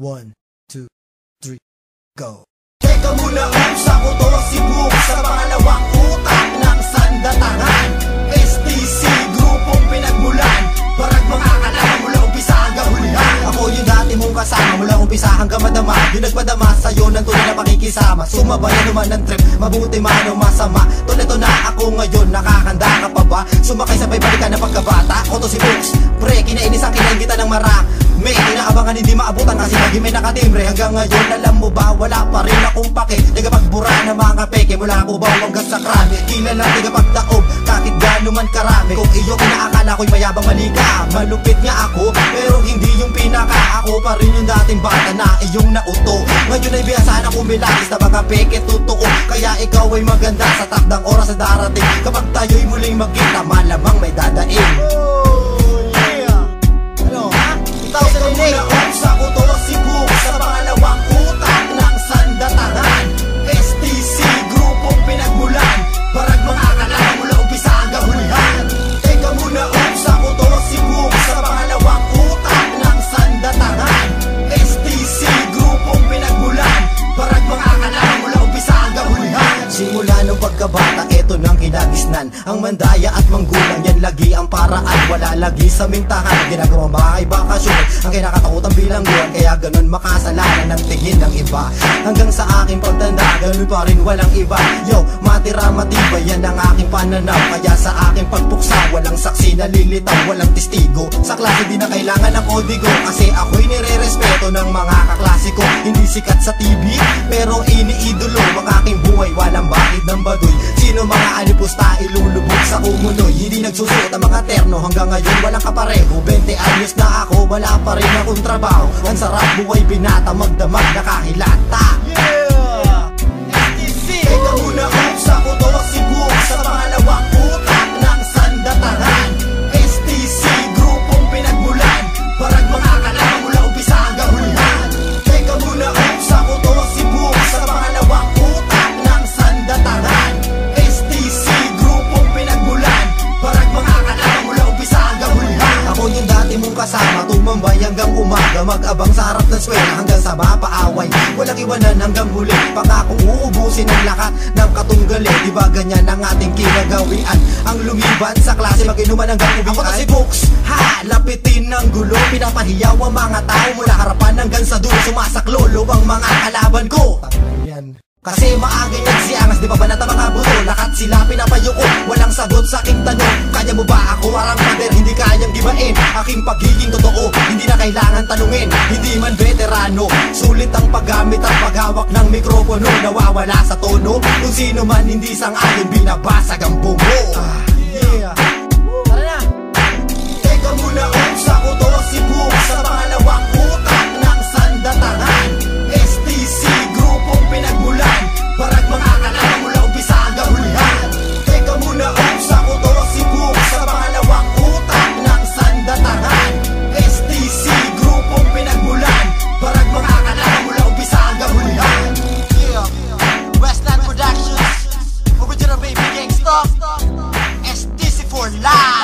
1, 2, 3, go. Teka muna, sa ko to si Book sa pangalawang utak ng sandatangan. STC, grupong pinagmulan, parang mga kalaman mula umpisa hanggang hulihan. Ako yung dati mong kasama mula umpisa hanggang madama, yung nagpadama sa'yo ng tunay na pakikisama. Sumabayan naman ng trip, mabuti man o masama. Tuneto na ako ngayon, nakakanda ka pa ba? Sumakay sabay balikan ng pagkabata. Ako to si Books, pre, kinainis ang kinain kita ng marami. Inaabangan hindi maabutan kasi lagi may nakatimbre. Hanggang ngayon alam mo ba, wala pa rin akong pake. Tagapagbura ng mga peke, mula ako ba hanggang sa krami. Kilala tagapagdaob, kahit gano'n man karami. Kung iyo inaakala ko'y mayabang malika, malupit nga ako, pero hindi yung pinaka. Ako pa rin yung dating bata na iyong nauto. Ngayon ay biyasahan akong bilagis na mga peke totoo. Kaya ikaw ay maganda sa takdang oras na darating. Kapag tayo'y muling magkita, malamang may dadaing. Sa ko to si Book sa pangalawang utak ng sandatangan. STC, grupong pinagmulan, parang mga kalaman mula umpisa hanggang hulihan. Teka muna, sa ko to si Book sa pangalawang utak ng sandatangan. STC, grupong pinagmulan, parang mga kalaman mula umpisa hanggang hulihan. Simula nung pagkabata, eto nang kinagisnan. Ang mandaya at manggulang, yan lagi ang paraan. Wala lagi sa mintahan, ginagawang bahay bakasyon. Ang kinakatakutan bilang buwan, kaya ganun makasalanan ng tingin ng iba. Hanggang sa aking pagtanda, ganun pa rin walang iba. Yo, matira matibay, yan ang aking pananaw. Kaya sa aking pagpuksa, walang saksi na lilitaw, walang testigo. Sa klase di na kailangan ng kodigo, kasi ako'y nire-respeto ng mga kaklase ko. Hindi sikat sa TV, pero iniidolo. Ang aking buhay, walang bakit ng baduy. Sino mga alipusta, ilulubog sa umunoy. Hindi nagsusuot ang mga terno, hanggang ngayon walang kapareho. 20 anyos na ako, wala pa rin akong trabaho. Ang sarap buhay binata, magdamag nakahilata. Yeah! STC! Teka muna, sa ko to si Book sa pangalawang utak ng sandatangan. STC, grupong pinagmulan, parang mga kalaman mula umpisa hanggang hulihan. Teka muna, sa ko to si Book sa pangalawang utak ng sandatangan. STC, grupong pinagmulan, parang mga kalaman mula umpisa hanggang hulihan. Ako yung dati mong kasama, tumambay hanggang umaga, mag-abang sa harap ng swela hanggang sa mapaaway. Walang iwanan hanggang huli, pangakong uubusin ang lakat ng katunggali. Diba ganyan ang ating kinagawian? Ang lumiban sa klase, mag-inuman hanggang ubian. Ako to si Books, ha, lapitin ng gulo, pinapahiyaw ang mga tao mula harapan hanggang sa dulo. Sumasaklolo ang mga kalaban ko. Yan. Kasi maaga yan si Angas, di pa ba nata mga buto? Lakat sila pinapayuko, walang sagot sa aking tanong. Kaya mo ba ako arang pader, hindi kayang gibain aking pagiging totoo, hindi na kailangan tanungin. Hindi man veterano, sulit ang paggamit at paghawak ng mikropono. Nawawala sa tono, kung sino man hindi sang-ayon, binabasag ang bungo. Yeah. Tara na. Teka muna, sa ko to si Book sa pangalawang utak ng sandatangan. STC, grupong pinagmulan, parang mga kalaman mula umpisa hanggang hulihan. Teka muna, sa ko to si Book sa pangalawang utak ng sandatangan. STC, grupong pinagmulan, parang mga kalaman mula umpisa hanggang hulihan. Yeah, Westland Productions, original baby gangsta, STC for life.